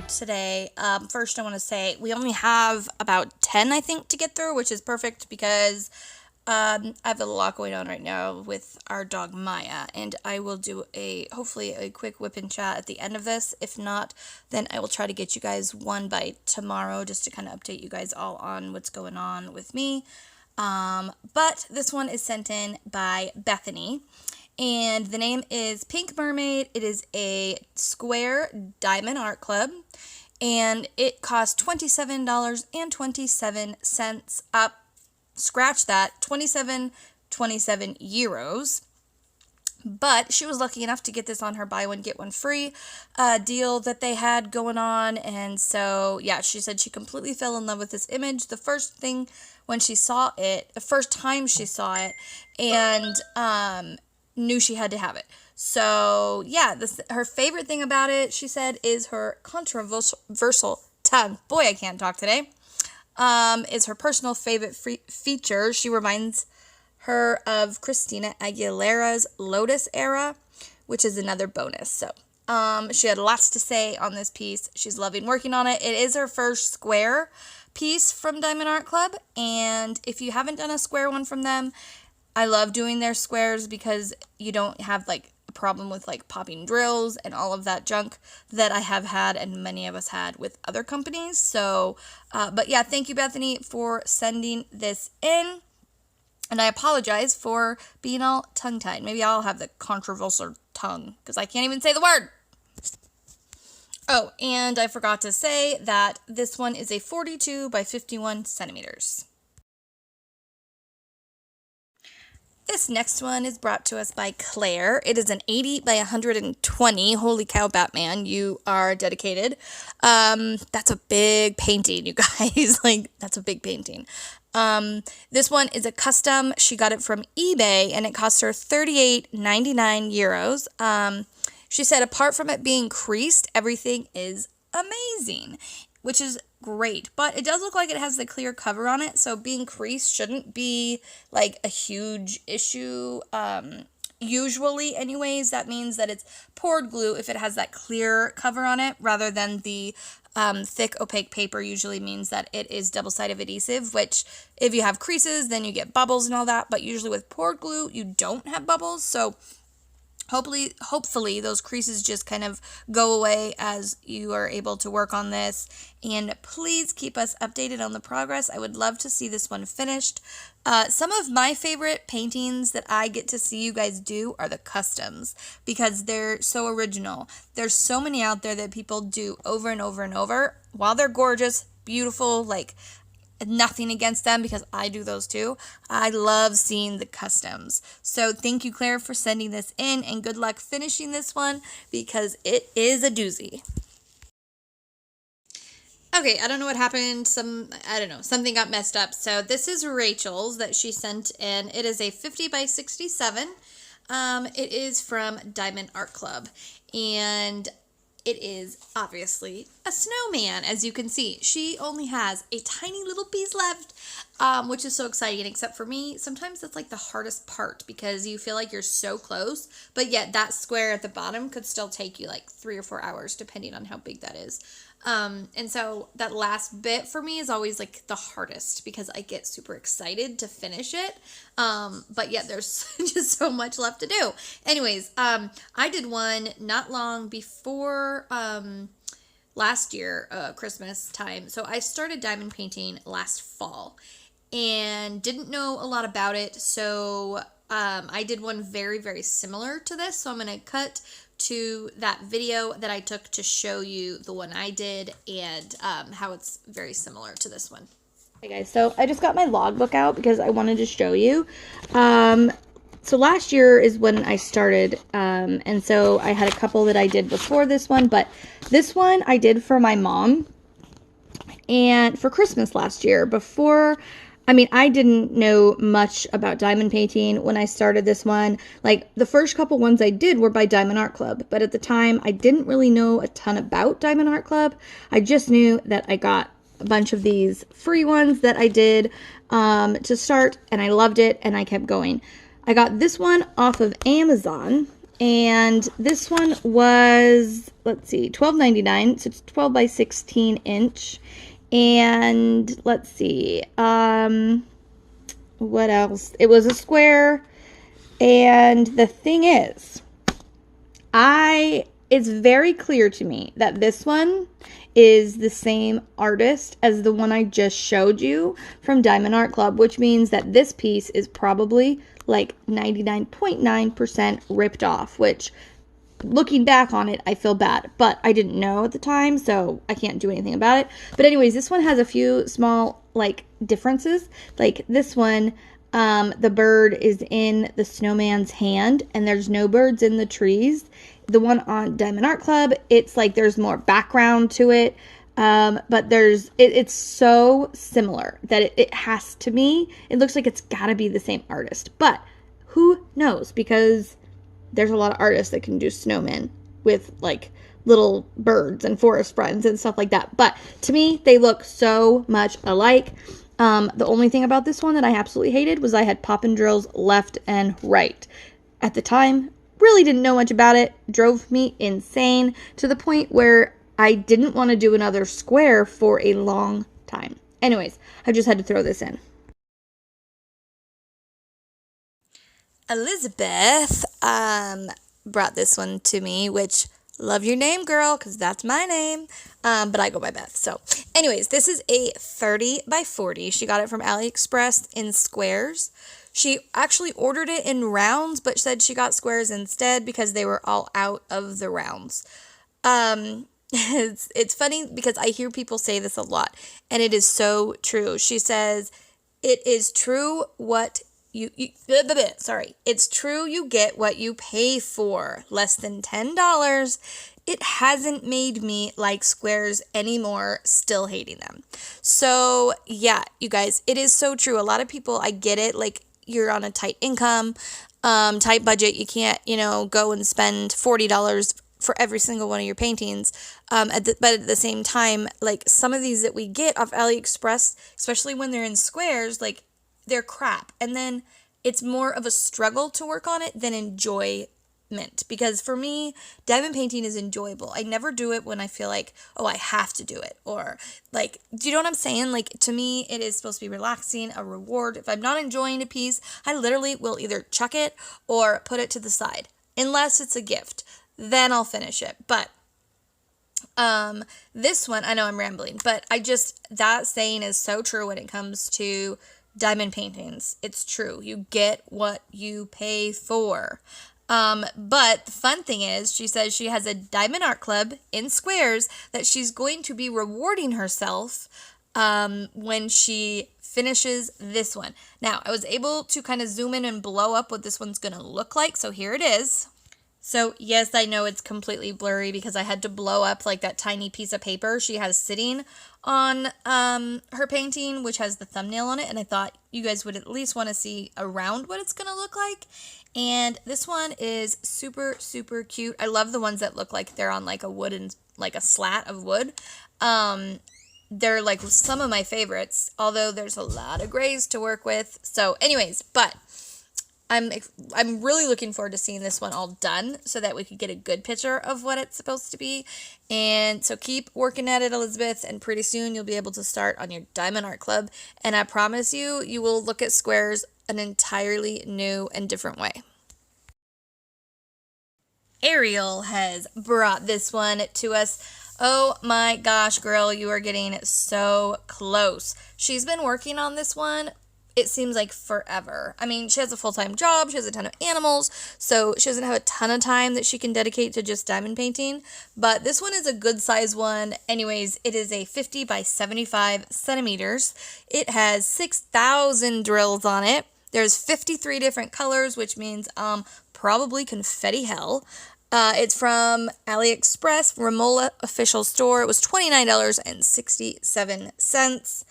today. First, I want to say we only have about 10, I think, to get through, which is perfect because I have a lot going on right now with our dog Myah, and I will do hopefully a quick whip and chat at the end of this. If not, then I will try to get you guys one by tomorrow just to kind of update you guys all on what's going on with me. But this one is sent in by Bethany, and the name is Pink Mermaid. It is a square diamond art club, and it costs $27.27 up. Scratch that, 27 euros. But she was lucky enough to get this on her buy one get one free deal that they had going on. And so yeah, she said she completely fell in love with this image the first thing when she saw it, the first time she saw it, and knew she had to have it. So yeah, her favorite thing about it, she said, is her controversial tongue. Boy, I can't talk today. Is her personal favorite feature. She reminds her of Christina Aguilera's Lotus era, which is another bonus. So she had lots to say on this piece. She's loving working on it. It is her first square piece from Diamond Art Club, and if you haven't done a square one from them, I love doing their squares because you don't have like a problem with like popping drills and all of that junk that I have had and many of us had with other companies. So but yeah, thank you, Bethany, for sending this in, and I apologize for being all tongue-tied. Maybe I'll have the controversial tongue because I can't even say the word. Oh, and I forgot to say that this one is a 42 by 51 centimeters. This next one is brought to us by Claire. It is an 80 by 120. Holy cow, Batman, you are dedicated. That's a big painting, you guys. Like, that's a big painting. This one is a custom. She got it from eBay, and it cost her 38.99 euros. She said apart from it being creased, everything is amazing, which is great, but it does look like it has the clear cover on it, so being creased shouldn't be like a huge issue. Usually anyways, that means that it's poured glue if it has that clear cover on it, rather than the thick opaque paper usually means that it is double-sided adhesive, which if you have creases then you get bubbles and all that, but usually with poured glue you don't have bubbles. So hopefully those creases just kind of go away as you are able to work on this. And please keep us updated on the progress. I would love to see this one finished. Some of my favorite paintings that I get to see you guys do are the customs, because they're so original. There's so many out there that people do over and over and over. While they're gorgeous, beautiful, like, nothing against them because I do those too, I love seeing the customs. So thank you, Claire, for sending this in, and good luck finishing this one because it is a doozy. Okay, I don't know what happened. Something got messed up. So this is Rachel's that she sent in. It is a 50 by 67. It is from Diamond Art Club, and it is obviously a snowman, as you can see. She only has a tiny little piece left, which is so exciting, except for me. Sometimes that's like the hardest part because you feel like you're so close, but yet that square at the bottom could still take you like 3 or 4 hours, depending on how big that is. And so that last bit for me is always like the hardest because I get super excited to finish it. But yet there's just so much left to do. Anyways, I did one not long before, last year, Christmas time. So I started diamond painting last fall and didn't know a lot about it. So, I did one very, very similar to this. So I'm going to cut to that video that I took to show you the one I did and how it's very similar to this one. Hey guys, so I just got my logbook out because I wanted to show you. So last year is when I started, and so I had a couple that I did before this one, but this one I did for my mom and for Christmas last year. I didn't know much about diamond painting when I started this one. Like, the first couple ones I did were by Diamond Art Club, but at the time, I didn't really know a ton about Diamond Art Club. I just knew that I got a bunch of these free ones that I did to start, and I loved it, and I kept going. I got this one off of Amazon, And this one was, let's see, $12.99. So it's 12 by 16 inch. And let's see, what else? It was a square. And the thing is, it's very clear to me that this one is the same artist as the one I just showed you from Diamond Art Club, which means that this piece is probably like 99.9% ripped off, which looking back on it, I feel bad, but I didn't know at the time, so I can't do anything about it. But anyways, this one has a few small like differences. Like this one, the bird is in the snowman's hand and there's no birds in the trees. The one on Diamond Art Club, it's like there's more background to it. But it's so similar that it has to me. It looks like it's gotta be the same artist, but who knows? Because there's a lot of artists that can do snowmen with like little birds and forest friends and stuff like that. But to me, they look so much alike. The only thing about this one that I absolutely hated was I had poppin' drills left and right. At the time, really didn't know much about it. Drove me insane to the point where I didn't want to do another square for a long time. Anyways, I just had to throw this in. Elizabeth brought this one to me, which love your name, girl, because that's my name. But I go by Beth. So anyways, this is a 30 by 40. She got it from AliExpress in squares. She actually ordered it in rounds, but said she got squares instead because they were all out of the rounds. It's funny because I hear people say this a lot, and it is so true. She says, it is true what it's true you get what you pay for. Less than $10. It hasn't made me like squares anymore, still hating them. So yeah, you guys, it is so true. A lot of people, I get it, like you're on a tight income, tight budget, you can't, go and spend $40 for every single one of your paintings. But at the same time, like some of these that we get off AliExpress, especially when they're in squares, like they're crap. And then it's more of a struggle to work on it than enjoyment. Because for me, diamond painting is enjoyable. I never do it when I feel like, oh, I have to do it. Or like, do you know what I'm saying? Like to me, it is supposed to be relaxing, a reward. If I'm not enjoying a piece, I literally will either chuck it or put it to the side. Unless it's a gift. Then I'll finish it. But this one, I know I'm rambling, but that saying is so true when it comes to diamond paintings. It's true. You get what you pay for. But the fun thing is, she says she has a Diamond Art Club in squares that she's going to be rewarding herself when she finishes this one. Now, I was able to kind of zoom in and blow up what this one's going to look like. So here it is. So yes, I know it's completely blurry because I had to blow up like that tiny piece of paper she has sitting on her painting, which has the thumbnail on it. And I thought you guys would at least want to see around what it's going to look like. And this one is super, super cute. I love the ones that look like they're on like a wooden, like a slat of wood. They're like some of my favorites, although there's a lot of grays to work with. So anyways, but I'm really looking forward to seeing this one all done so that we could get a good picture of what it's supposed to be. And so keep working at it, Elizabeth, and pretty soon you'll be able to start on your Diamond Art Club. And I promise you will look at squares an entirely new and different way. Ariel has brought this one to us. Oh my gosh, girl, you are getting so close. She's been working on this one, it seems like forever. I mean, she has a full-time job, she has a ton of animals, so she doesn't have a ton of time that she can dedicate to just diamond painting, but this one is a good size one. Anyways, it is a 50 by 75 centimeters. It has 6,000 drills on it. There's 53 different colors, which means probably confetti hell. It's from AliExpress, Ramola official store. It was $29.67.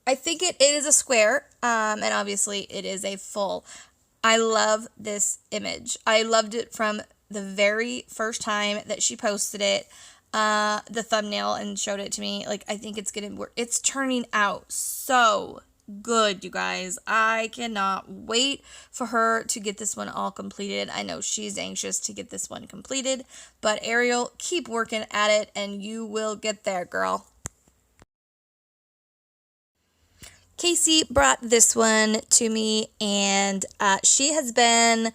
I think it is a square, and obviously it is a full. I love this image. I loved it from the very first time that she posted it, the thumbnail, and showed it to me. Like, I think it's gonna work. It's turning out so good, you guys. I cannot wait for her to get this one all completed. I know she's anxious to get this one completed, but Ariel, keep working at it and you will get there, girl. Casey brought this one to me, and she has been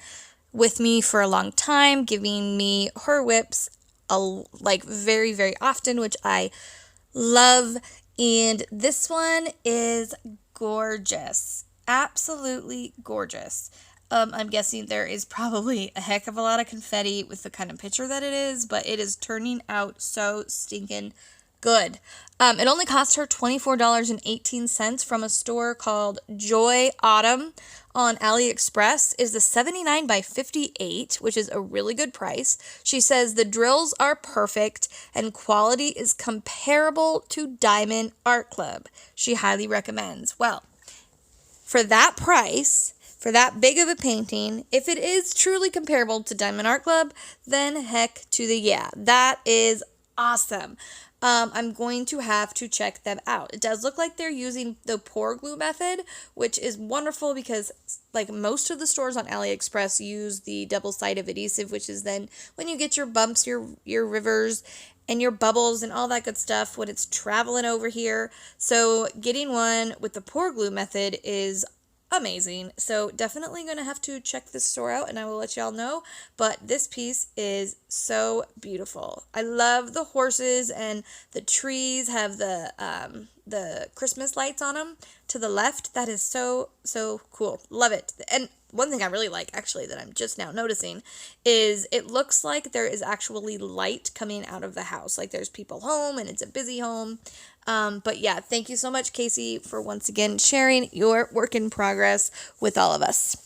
with me for a long time, giving me her WIPs like very, very often, which I love. And this one is gorgeous. Absolutely gorgeous. I'm guessing there is probably a heck of a lot of confetti with the kind of picture that it is, but it is turning out so stinking good. It only cost her $24.18 from a store called Joy Autumn on AliExpress. Is the 79 by 58, which is a really good price. She says the drills are perfect and quality is comparable to Diamond Art Club. She highly recommends. Well, for that price, for that big of a painting, if it is truly comparable to Diamond Art Club, then heck to the yeah. That is awesome. I'm going to have to check them out. It does look like they're using the pour glue method, which is wonderful because like most of the stores on AliExpress use the double-sided adhesive, which is then when you get your bumps, your rivers, and your bubbles and all that good stuff when it's traveling over here. So getting one with the pour glue method is amazing. So definitely going to have to check this store out and I will let y'all know. But this piece is so beautiful. I love the horses and the trees have the Christmas lights on them to the left. That is so, so cool. Love it. And one thing I really like, actually, that I'm just now noticing is it looks like there is actually light coming out of the house. Like there's people home and it's a busy home. But yeah, thank you so much, Casey, for once again sharing your work in progress with all of us.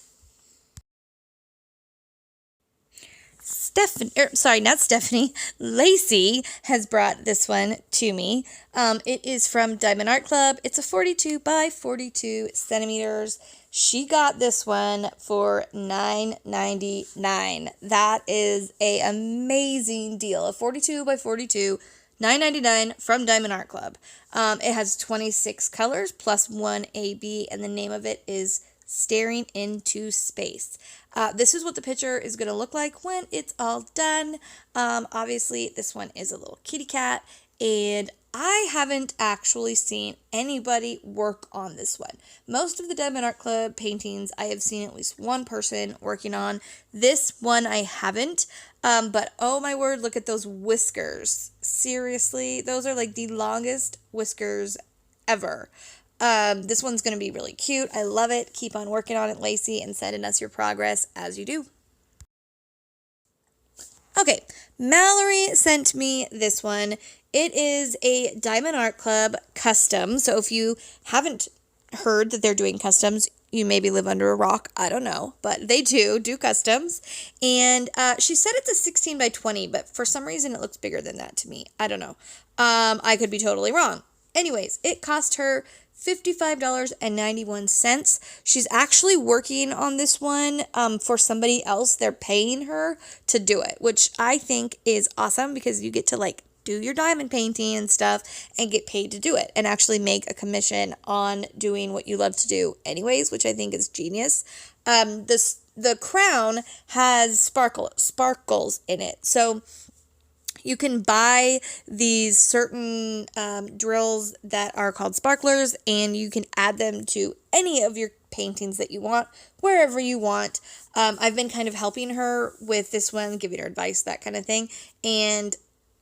Lacey has brought this one to me. It is from Diamond Art Club. It's a 42 by 42 centimeters. She got this one for $9.99. That is an amazing deal. A 42 by 42, $9.99 from Diamond Art Club. It has 26 colors plus one AB, and the name of it is Staring into Space. This is what the picture is going to look like when it's all done. Obviously, this one is a little kitty cat, and I haven't actually seen anybody work on this one. Most of the Diamond Art Club paintings, I have seen at least one person working on. This one I haven't, but oh my word, look at those whiskers. Seriously, those are like the longest whiskers ever. This one's going to be really cute. I love it. Keep on working on it, Lacey, and sending us your progress as you do. Okay, Mallory sent me this one. It is a Diamond Art Club custom. So if you haven't heard that they're doing customs, you maybe live under a rock. I don't know, but they do customs. And she said it's a 16 by 20, but for some reason it looks bigger than that to me. I don't know. I could be totally wrong. Anyways, it cost her $55.91. She's actually working on this one for somebody else. They're paying her to do it, which I think is awesome because you get to like do your diamond painting and stuff and get paid to do it and actually make a commission on doing what you love to do anyways, which I think is genius. The crown has sparkles in it. So you can buy these certain drills that are called sparklers, and you can add them to any of your paintings that you want, wherever you want. I've been kind of helping her with this one, giving her advice, that kind of thing, and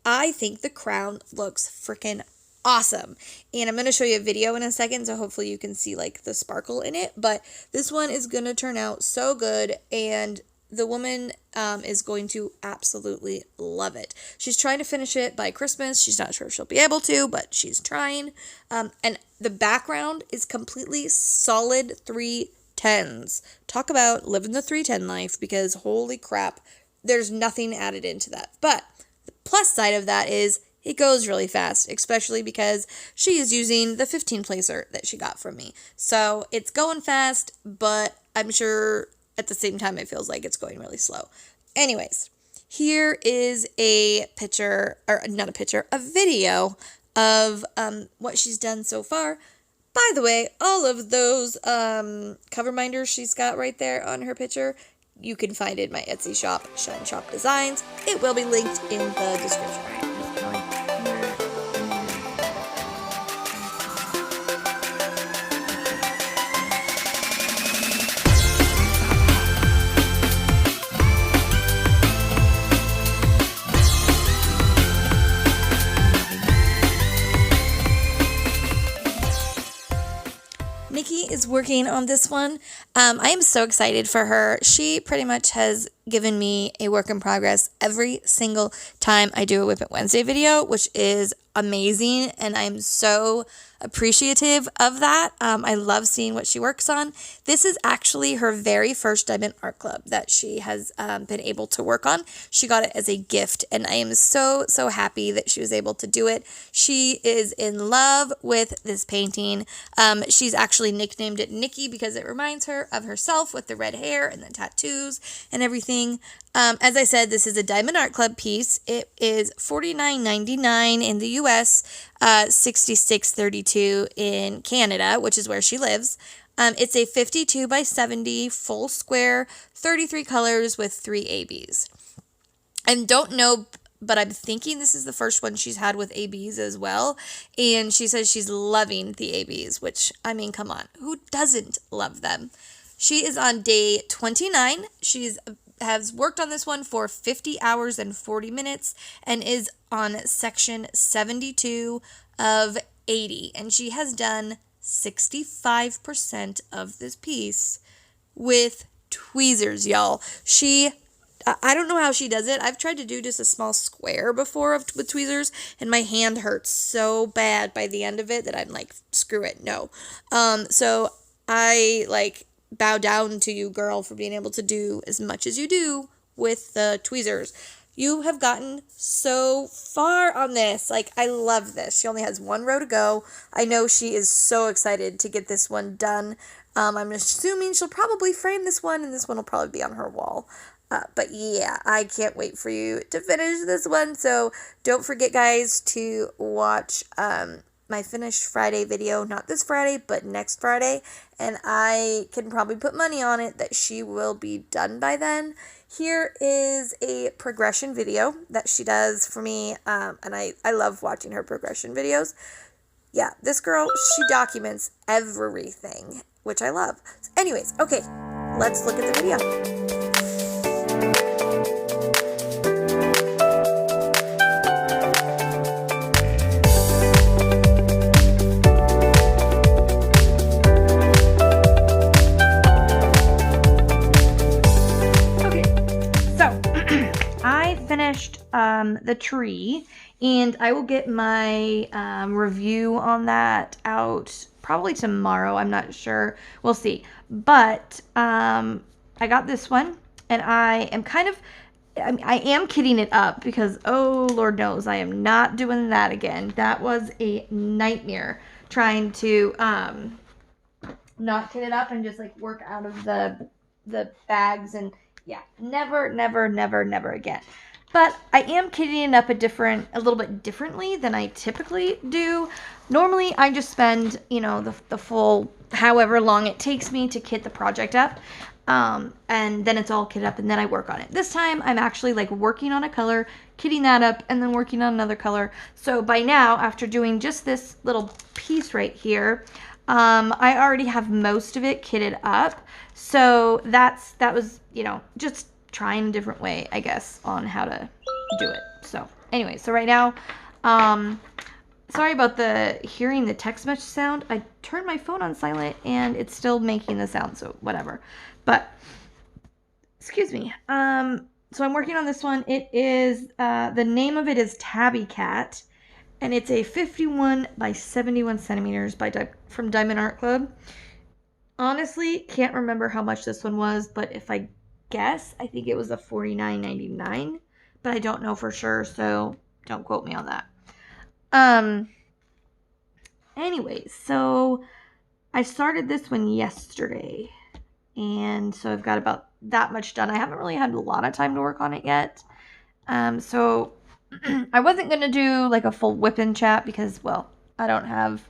I think the crown looks freaking awesome. And I'm going to show you a video in a second, so hopefully you can see like the sparkle in it, but this one is going to turn out so good, and the woman is going to absolutely love it. She's trying to finish it by Christmas. She's not sure if she'll be able to, but she's trying. And the background is completely solid 310s. Talk about living the 310 life, because holy crap, there's nothing added into that. But the plus side of that is it goes really fast, especially because she is using the 15 placer that she got from me. So it's going fast, but I'm sure at the same time, it feels like it's going really slow. Anyways, here is a picture, or not a picture, a video of what she's done so far. By the way, all of those cover minders she's got right there on her picture, you can find in my Etsy shop, Shine Shop Designs. It will be linked in the description. Nikki is working on this one. I am so excited for her. She pretty much has given me a work in progress every single time I do a Whip It Wednesday video, which is amazing, and I'm so appreciative of that. I love seeing what she works on. This is actually her very first Diamond Art Club that she has been able to work on. She got it as a gift, and I am so happy that she was able to do it. She is in love with this painting. She's actually nicknamed it Nikki because it reminds her of herself with the red hair and the tattoos and everything. As I said, this is a Diamond Art Club piece. It is $49.99 in the US, $66.32 in Canada, which is where she lives. It's a 52 by 70 full square, 33 colors with 3 ABs. I don't know, but I'm thinking this is the first one she's had with ABs as well. And she says she's loving the ABs, which, I mean, come on, who doesn't love them? She is on day 29. Has worked on this one for 50 hours and 40 minutes and is on section 72 of 80. And she has done 65% of this piece with tweezers, y'all. I don't know how she does it. I've tried to do just a small square before with tweezers, and my hand hurts so bad by the end of it that I'm like, screw it, no. So I bow down to you, girl, for being able to do as much as you do with the tweezers. You have gotten so far on this. I love this. She only has one row to go. I know she is so excited to get this one done. I'm assuming she'll probably frame this one, and this one will probably be on her wall. But yeah, I can't wait for you to finish this one. So don't forget, guys, to watch my Finish Friday video, not this Friday, but next Friday, and I can probably put money on it that she will be done by then. Here is a progression video that she does for me, and I love watching her progression videos. Yeah, this girl, she documents everything, which I love. So anyways, okay, let's look at the video. Finished the tree, and I will get my review on that out probably tomorrow. I'm not sure, we'll see, but I got this one, and I am I am kitting it up because, oh Lord knows, I am not doing that again. That was a nightmare trying to not kit it up and just work out of the bags, and yeah, never again. But I am kitting it up a little bit differently than I typically do. Normally, I just spend, the full however long it takes me to kit the project up. And then it's all kitted up, and then I work on it. This time, I'm actually working on a color, kitting that up, and then working on another color. So by now, after doing just this little piece right here, I already have most of it kitted up. So that was, just trying a different way, I guess, on how to do it. So anyway, so right now, sorry about hearing the text message sound. I turned my phone on silent and it's still making the sound, so whatever. But excuse me. So I'm working on this one. It is the name of it is Tabby Cat, and it's a 51 by 71 centimeters from Diamond Art Club. Honestly, can't remember how much this one was, but if I guess, I think it was a $49.99, but I don't know for sure, so don't quote me on that. Anyways, so I started this one yesterday, and so I've got about that much done. I haven't really had a lot of time to work on it yet. So I wasn't going to do a full whip-in chat because, well, I don't have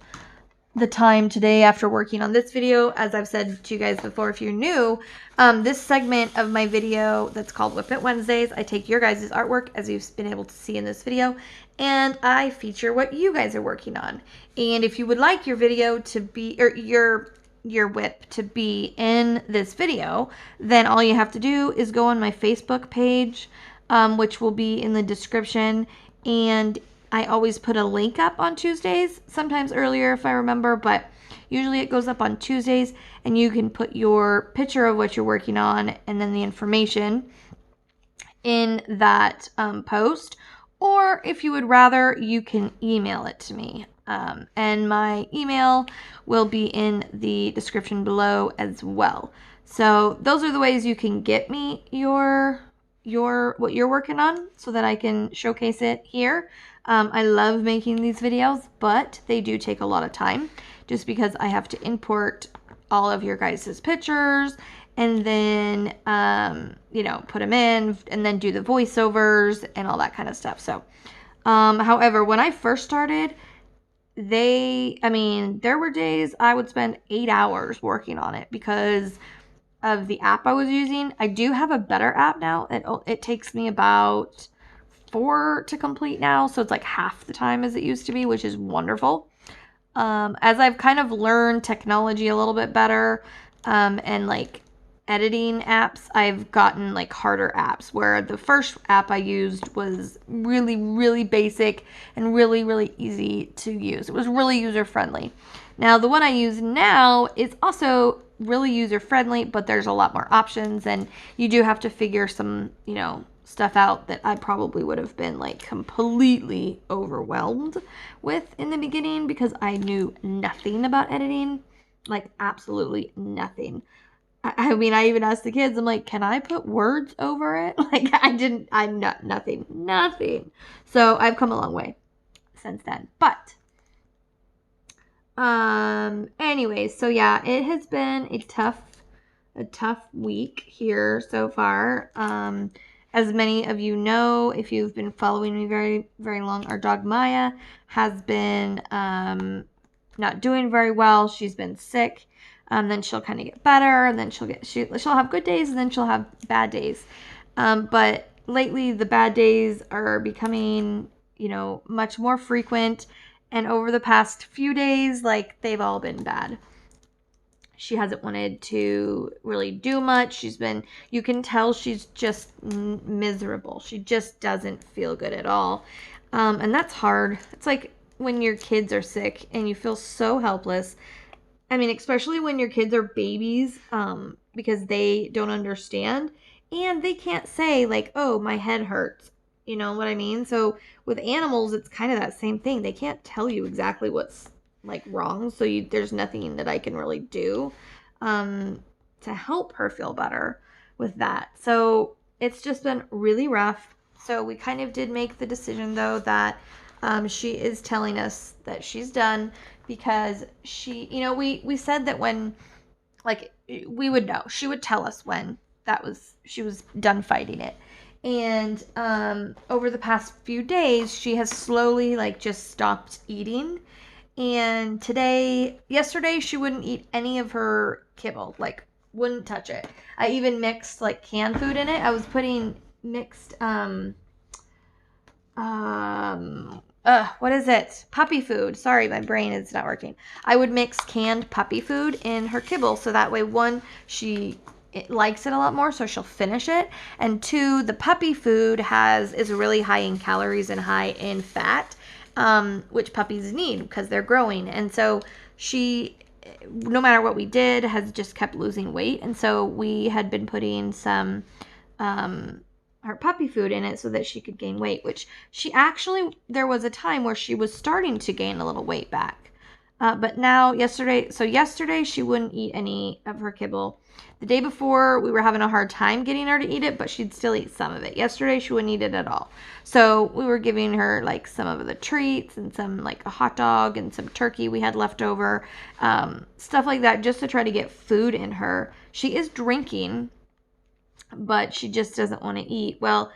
the time today after working on this video. As I've said to you guys before, if you're new, this segment of my video that's called WIP It Wednesdays, I take your guys' artwork, as you've been able to see in this video, and I feature what you guys are working on. And if you would like your video to be, or your WIP to be in this video, then all you have to do is go on my Facebook page, which will be in the description, and I always put a link up on Tuesdays, sometimes earlier if I remember, but usually it goes up on Tuesdays, and you can put your picture of what you're working on and then the information in that post, or if you would rather, you can email it to me. And my email will be in the description below as well. So those are the ways you can get me your what you're working on so that I can showcase it here. I love making these videos, but they do take a lot of time just because I have to import all of your guys' pictures and then, you know, put them in and then do the voiceovers and all that kind of stuff. So, however, when I first started, there were days I would spend 8 hours working on it because of the app I was using. I do have a better app now. It takes me about 4 to complete now, so it's like half the time as it used to be, which is wonderful. As I've kind of learned technology a little bit better, and like editing apps, I've gotten like harder apps, where the first app I used was really, really basic and really, really easy to use. It was really user friendly. Now the one I use now is also really user friendly, but there's a lot more options, and you do have to figure some, you know, stuff out that I probably would have been like completely overwhelmed with in the beginning because I knew nothing about editing, like absolutely nothing. I mean, I even asked the kids, I'm like, can I put words over it? Like, nothing. So I've come a long way since then. But, anyways, so yeah, it has been a tough week here so far. As many of you know, if you've been following me very, very long, our dog Myah has been not doing very well. She's been sick. Then she'll kind of get better, and then she'll have good days, and then she'll have bad days. But lately, the bad days are becoming, you know, much more frequent. And over the past few days, like, they've all been bad. She hasn't wanted to really do much. You can tell she's just miserable. She just doesn't feel good at all. And that's hard. It's like when your kids are sick and you feel so helpless. I mean, especially when your kids are babies, because they don't understand and they can't say like, oh, my head hurts. You know what I mean? So with animals, it's kind of that same thing. They can't tell you exactly what's like wrong, so there's nothing that I can really do to help her feel better with that. So it's just been really rough. So we kind of did make the decision though that she is telling us that she's done, because she, you know, we said that when, like, we would know, she would tell us when she was done fighting it. And over the past few days, she has slowly like just stopped eating. And yesterday, she wouldn't eat any of her kibble, like wouldn't touch it. I even mixed like canned food in it. I was putting mixed, what is it? Puppy food. Sorry, my brain is not working. I would mix canned puppy food in her kibble, so that way, one, she likes it a lot more, so she'll finish it, and two, the puppy food is really high in calories and high in fat, which puppies need because they're growing. And so she, no matter what we did, has just kept losing weight. And so we had been putting some her puppy food in it so that she could gain weight, which there was a time where she was starting to gain a little weight back. But now yesterday she wouldn't eat any of her kibble. The day before, we were having a hard time getting her to eat it, but she'd still eat some of it. Yesterday, she wouldn't eat it at all. So we were giving her like some of the treats and some like a hot dog and some turkey we had left over, stuff like that, just to try to get food in her. She is drinking, but she just doesn't want to eat. Well,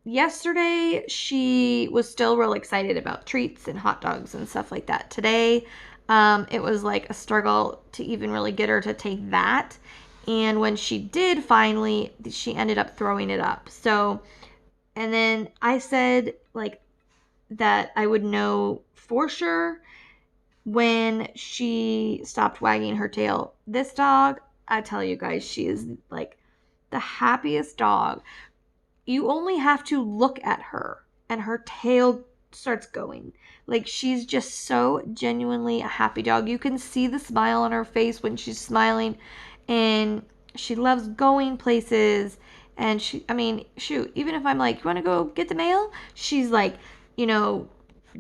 yesterday she was still real excited about treats and hot dogs and stuff like that. Today, It was like a struggle to even really get her to take that. And when she did finally, she ended up throwing it up. So, and then I said like that I would know for sure when she stopped wagging her tail. This dog, I tell you guys, she is like the happiest dog. You only have to look at her and her tail starts going. Like she's just so genuinely a happy dog. You can see the smile on her face when she's smiling, and she loves going places. And she, I mean, shoot, even if I'm like, you want to go get the mail? She's like, you know,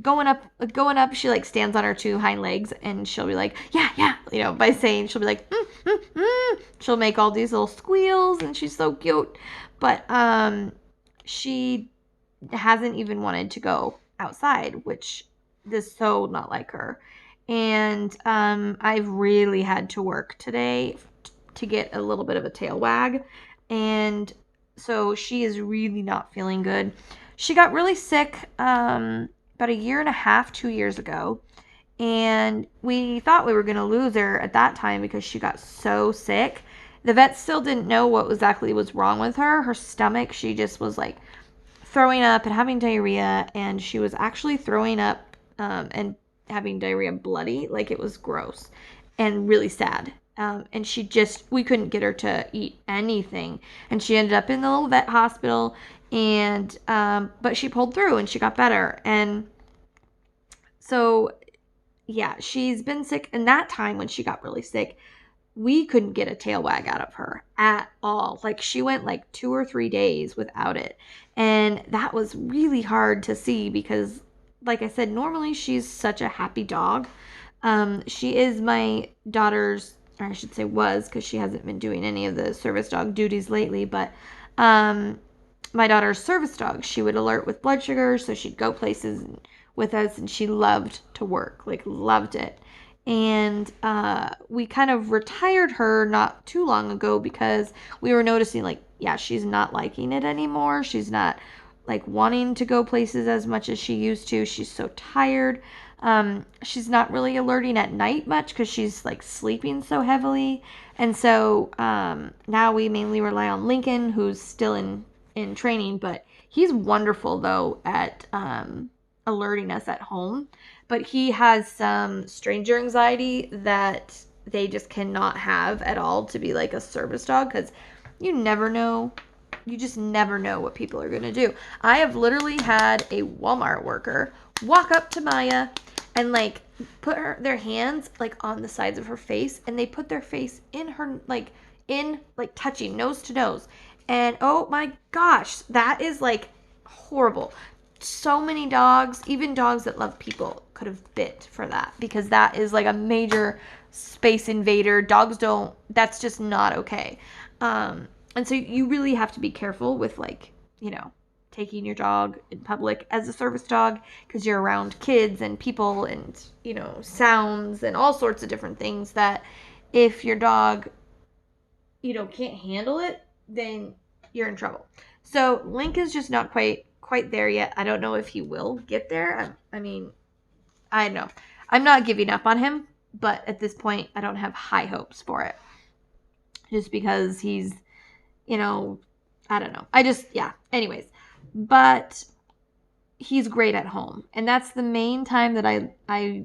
going up, she like stands on her two hind legs and she'll be like, yeah, yeah, by saying, she'll be like, she'll make all these little squeals and she's so cute. But she hasn't even wanted to go outside, which is so not like her. And I've really had to work today to get a little bit of a tail wag. And so she is really not feeling good. She got really sick about a year and a half, 2 years ago. And we thought we were going to lose her at that time because she got so sick. The vet still didn't know what exactly was wrong with her. Her stomach, she just was like throwing up and having diarrhea, and she was actually throwing up and having diarrhea bloody. Like it was gross and really sad. And we couldn't get her to eat anything. And she ended up in the little vet hospital, and but she pulled through and she got better. And so, yeah, she's been sick. And that time when she got really sick, we couldn't get a tail wag out of her at all. Like she went like 2 or 3 days without it. And that was really hard to see because, like I said, normally she's such a happy dog. She is my daughter's, or I should say was, because she hasn't been doing any of the service dog duties lately, but my daughter's service dog. She would alert with blood sugar, so she'd go places with us, and she loved to work, like loved it. And we kind of retired her not too long ago because we were noticing, like, yeah, she's not liking it anymore. She's not like wanting to go places as much as she used to. She's so tired. She's not really alerting at night much because she's like sleeping so heavily. And so now we mainly rely on Lincoln, who's still in training, but he's wonderful though at alerting us at home. But he has some stranger anxiety that they just cannot have at all to be like a service dog, because you never know. You just never know what people are going to do. I have literally had a Walmart worker walk up to Myah and like put their hands like on the sides of her face, and they put their face in her, like touching nose to nose. And oh my gosh, that is like horrible. So many dogs, even dogs that love people, could have bit for that, because that is like a major space invader. Dogs don't, that's just not okay. And so you really have to be careful with like, taking your dog in public as a service dog, because you're around kids and people and, sounds and all sorts of different things that if your dog, can't handle it, then you're in trouble. So Link is just not quite there yet. I don't know if he will get there. I mean, I don't know. I'm not giving up on him, but at this point, I don't have high hopes for it. Just because he's, I don't know. Yeah. Anyways, but he's great at home, and that's the main time that I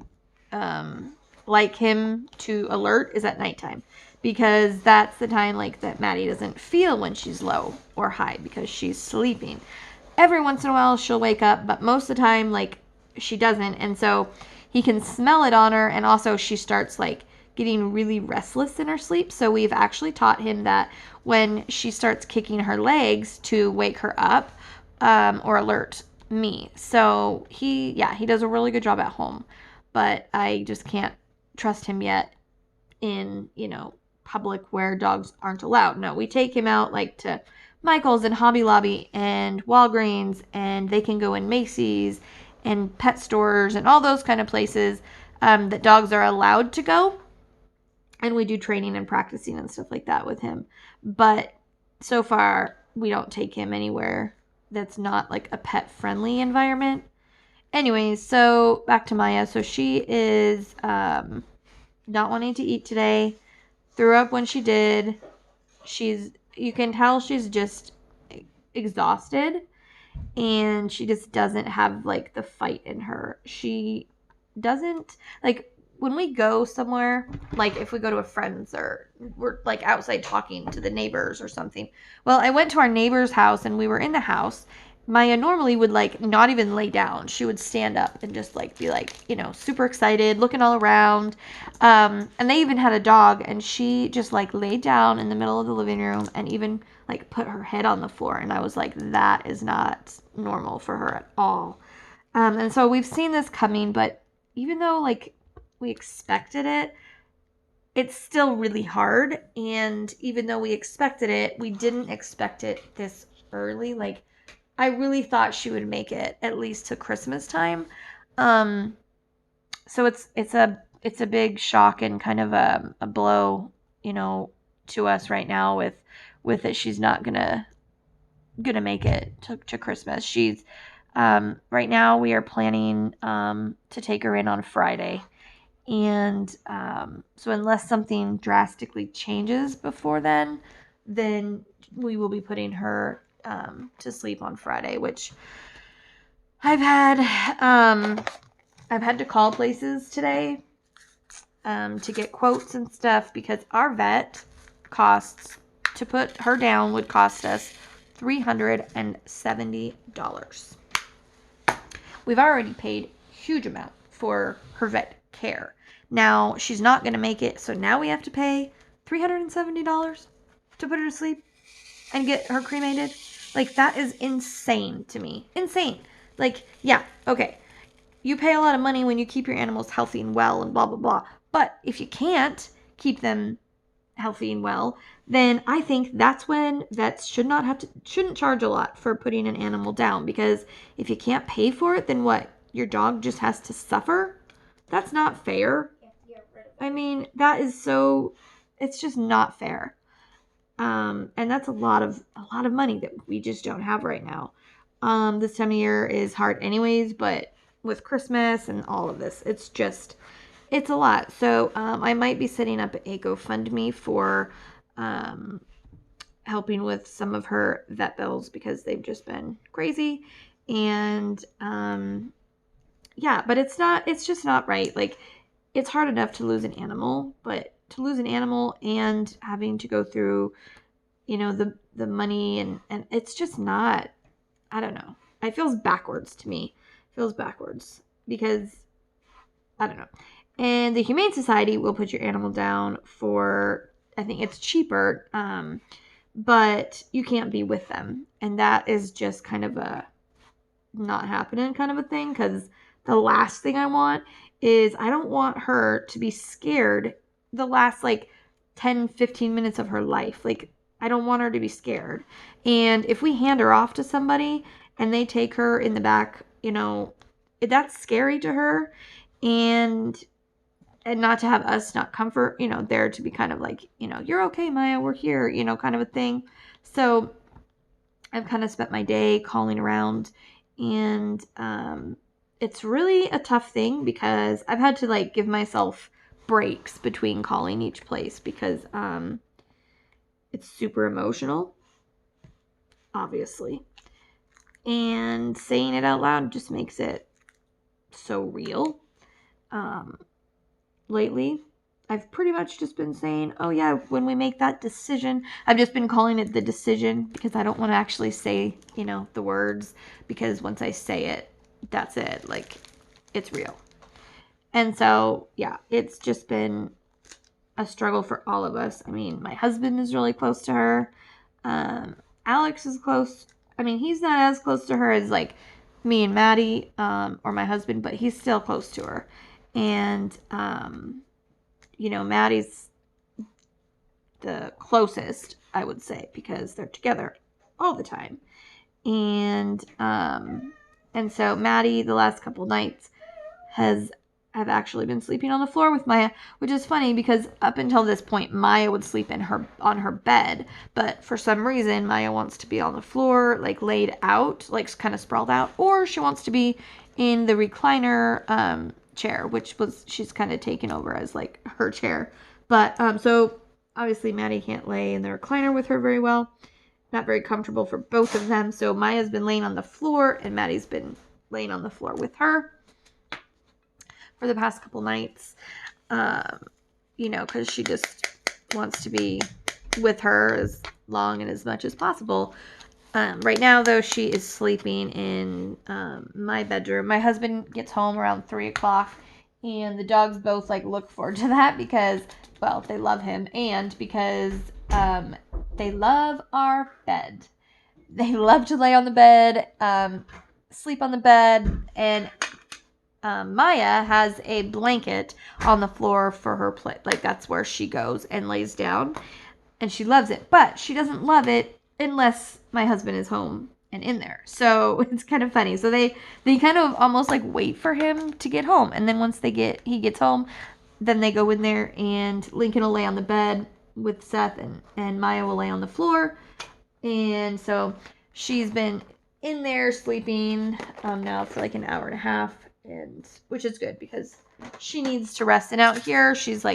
like him to alert is at nighttime, because that's the time like that Maddie doesn't feel when she's low or high because she's sleeping. Every once in a while she'll wake up, but most of the time like she doesn't, and so he can smell it on her, and also she starts like getting really restless in her sleep. So we've actually taught him that when she starts kicking her legs to wake her up or alert me. So he does a really good job at home, but I just can't trust him yet in, public where dogs aren't allowed. No, we take him out like to Michael's and Hobby Lobby and Walgreens, and they can go in Macy's and pet stores and all those kind of places that dogs are allowed to go. And we do training and practicing and stuff like that with him. But so far, we don't take him anywhere that's not like a pet friendly environment. anyways, so back to Myah. So she is not wanting to eat today. Threw up when she did. You can tell she's just exhausted, and she just doesn't have like the fight in her. She doesn't like when we go somewhere, like if we go to a friend's or we're like outside talking to the neighbors or something. Well, I went to our neighbor's house and we were in the house. Myah normally would like not even lay down. She would stand up and just like be like, super excited, looking all around. And they even had a dog, and she just like laid down in the middle of the living room and even like put her head on the floor. And I was like, that is not normal for her at all. And so we've seen this coming, but even though like we expected it, it's still really hard. And even though we expected it, we didn't expect it this early. Like I really thought she would make it at least to Christmas time. So it's a big shock and kind of a blow, to us right now with it. She's not gonna make it to Christmas. She's right now we are planning to take her in on Friday. And so unless something drastically changes before then we will be putting her to sleep on Friday, which I've had to call places today to get quotes and stuff, because our vet costs to put her down would cost us $370. We've already paid a huge amount for her vet care. Now she's not going to make it, so now we have to pay $370 to put her to sleep and get her cremated. Like, that is insane to me. Insane. Like, yeah, okay. You pay a lot of money when you keep your animals healthy and well and blah, blah, blah. But if you can't keep them healthy and well, then I think that's when vets shouldn't charge a lot for putting an animal down, because if you can't pay for it, then what? Your dog just has to suffer? That's not fair. I mean, it's just not fair. And that's a lot of money that we just don't have right now. This time of year is hard anyways, but with Christmas and all of this, it's a lot. So I might be setting up a GoFundMe for helping with some of her vet bills, because they've just been crazy. And yeah, but it's just not right. Like, it's hard enough to lose an animal, but to lose an animal and having to go through, the money and it's just not, I don't know. It feels backwards to me. It feels backwards because I don't know. And the Humane Society will put your animal down for, I think it's cheaper, but you can't be with them. And that is just kind of a not happening kind of a thing, because the last thing I want is I don't want her to be scared the last like 10-15 minutes of her life. Like, I don't want her to be scared. And if we hand her off to somebody and they take her in the back, that's scary to her. And not to have us not comfort, there to be kind of like, you're okay, Myah, we're here, kind of a thing. So I've kind of spent my day calling around, and it's really a tough thing, because I've had to like give myself breaks between calling each place, because it's super emotional, obviously. And saying it out loud just makes it so real. Lately, I've pretty much just been saying, oh yeah, when we make that decision, I've just been calling it the decision, because I don't want to actually say, the words, because once I say it, that's it. Like, it's real. And so, yeah, it's just been a struggle for all of us. I mean, my husband is really close to her. Alex is close. I mean, he's not as close to her as like me and Maddie, or my husband, but he's still close to her. And, Maddie's the closest, I would say, because they're together all the time. And so Maddie, the last couple nights, have actually been sleeping on the floor with Myah, which is funny, because up until this point, Myah would sleep on her bed, but for some reason, Myah wants to be on the floor, like laid out, like kind of sprawled out, or she wants to be in the recliner chair, which she's kind of taken over as like her chair. But so obviously Maddie can't lay in the recliner with her very well. Not very comfortable for both of them. So Myah's been laying on the floor and Maddie's been laying on the floor with her for the past couple nights. Because she just wants to be with her as long and as much as possible. Right now, though, she is sleeping in my bedroom. My husband gets home around 3 o'clock, and the dogs both look forward to that because, well, they love him, and because they love our bed. They love to lay on the bed, sleep on the bed, and Myah has a blanket on the floor for her play. That's where she goes and lays down, and she loves it. But she doesn't love it unless my husband is home and in there. So it's kind of funny. So they kind of almost wait for him to get home, and then once he gets home, then they go in there, and Lincoln will lay on the bed with Seth, and Myah will lay on the floor. And so she's been in there sleeping now for an hour and a half, and which is good because she needs to rest. And out here, she's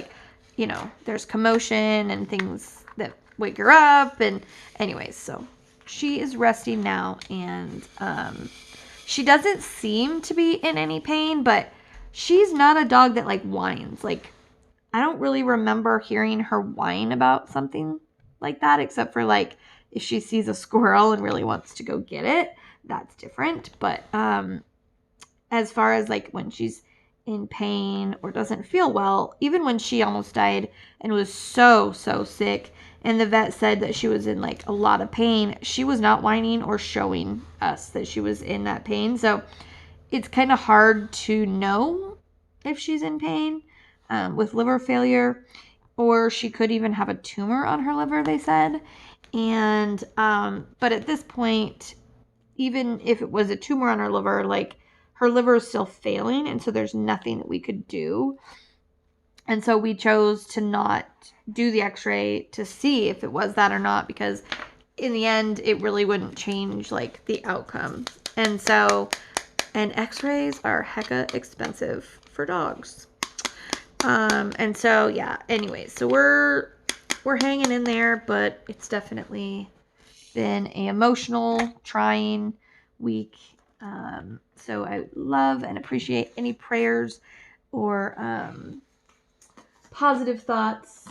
there's commotion and things that wake her up. And anyways, so she is resting now, and she doesn't seem to be in any pain, but she's not a dog that whines. I don't really remember hearing her whine about something like that, except for if she sees a squirrel and really wants to go get it, that's different. But as far as when she's in pain or doesn't feel well, even when she almost died and was so sick, and the vet said that she was in a lot of pain, she was not whining or showing us that she was in that pain. So it's kind of hard to know if she's in pain with liver failure, or she could even have a tumor on her liver, they said. And but at this point, even if it was a tumor on her liver, her liver is still failing, and so there's nothing that we could do. And so we chose to not do the x-ray to see if it was that or not, because in the end, it really wouldn't change the outcome. And x-rays are hecka expensive for dogs. And so, yeah, anyways, so we're hanging in there, but it's definitely been an emotional, trying week. So I love and appreciate any prayers or positive thoughts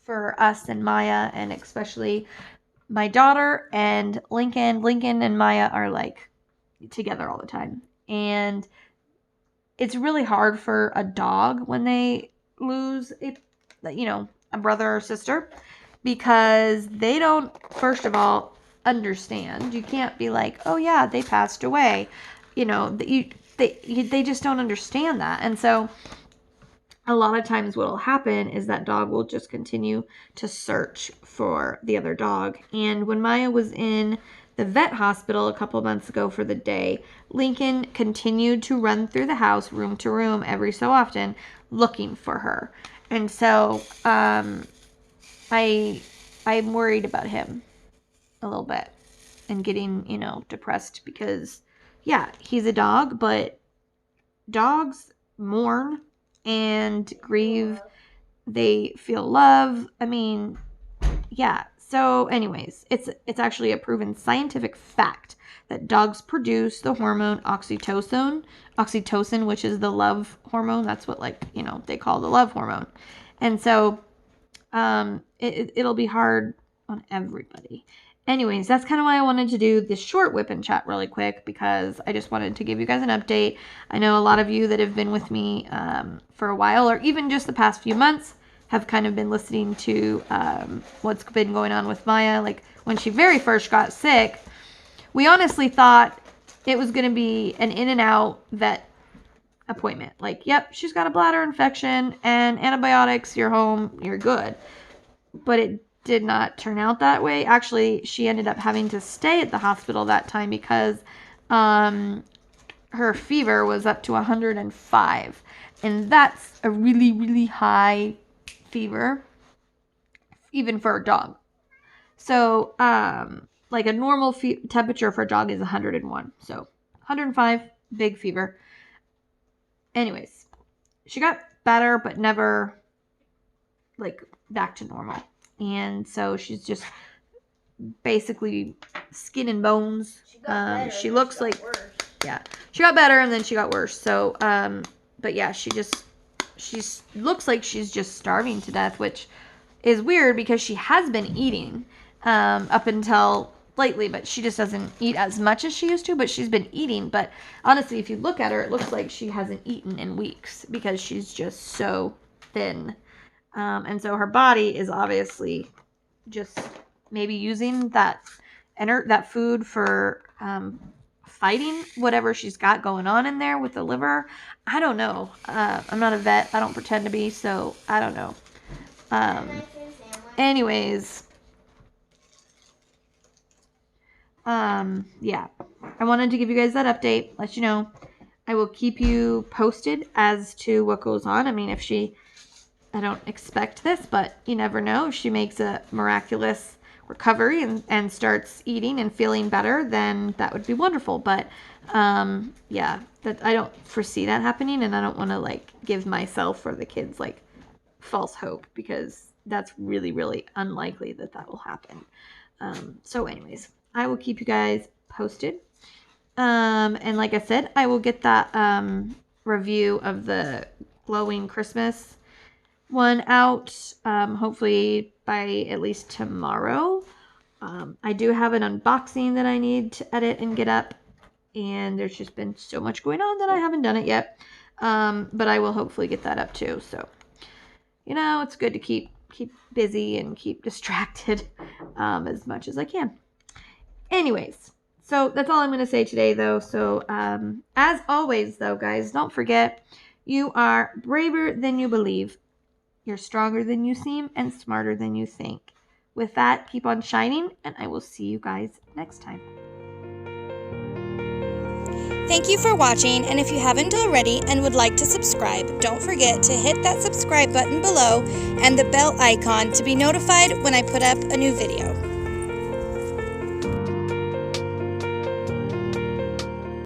for us and Myah, and especially my daughter and Lincoln. Lincoln and Myah are together all the time. And it's really hard for a dog when they lose a brother or sister, because they don't, first of all, understand. You can't be oh yeah, they passed away. They just don't understand that. And so a lot of times what will happen is that dog will just continue to search for the other dog. And when Myah was in the vet hospital a couple months ago for the day, Lincoln continued to run through the house, room to room, every so often, looking for her. And so I'm worried about him a little bit and getting, depressed, because, yeah, he's a dog, but dogs mourn and grieve. They feel love. I mean, yeah. So anyways, it's actually a proven scientific fact that dogs produce the hormone oxytocin, which is the love hormone. That's what they call the love hormone. And so it'll be hard on everybody. Anyways, that's kind of why I wanted to do this short whip and chat really quick, because I just wanted to give you guys an update. I know a lot of you that have been with me for a while, or even just the past few months, have kind of been listening to what's been going on with Myah. When she very first got sick, we honestly thought it was going to be an in and out vet appointment. Yep, she's got a bladder infection and antibiotics, you're home, you're good. But it did not turn out that way. Actually, she ended up having to stay at the hospital that time because her fever was up to 105. And that's a really, really high fever, even for a dog. So, a normal temperature for a dog is 101. So, 105 big fever. Anyways, she got better, but never like back to normal. And so she's just basically skin and bones. She looks like worse. Yeah, she got better and then she got worse. So, but yeah, she looks like she's just starving to death, which is weird because she has been eating up until lately, but she just doesn't eat as much as she used to, but she's been eating. But honestly, if you look at her, it looks like she hasn't eaten in weeks because she's just so thin. And so her body is obviously just maybe using that food for fighting whatever she's got going on in there with the liver. I don't know. I'm not a vet. I don't pretend to be, so I don't know. Anyways, yeah, I wanted to give you guys that update, let you know. I will keep you posted as to what goes on. I mean, I don't expect this, but you never know. If she makes a miraculous recovery and starts eating and feeling better, then that would be wonderful. But yeah, that I don't foresee that happening, and I don't want to like give myself or the kids like false hope, because that's really, really unlikely that will happen. So anyways, I will keep you guys posted. And like I said, I will get that review of the glowing Christmas one out hopefully by at least tomorrow. I do have an unboxing that I need to edit and get up, and there's just been so much going on that I haven't done it yet. But I will hopefully get that up too. So, it's good to keep busy and keep distracted as much as I can. Anyways, so that's all I'm going to say today, though. So as always, though, guys, don't forget, you are braver than you believe. You're stronger than you seem and smarter than you think. With that, keep on shining, and I will see you guys next time. Thank you for watching, and if you haven't already and would like to subscribe, don't forget to hit that subscribe button below and the bell icon to be notified when I put up a new video.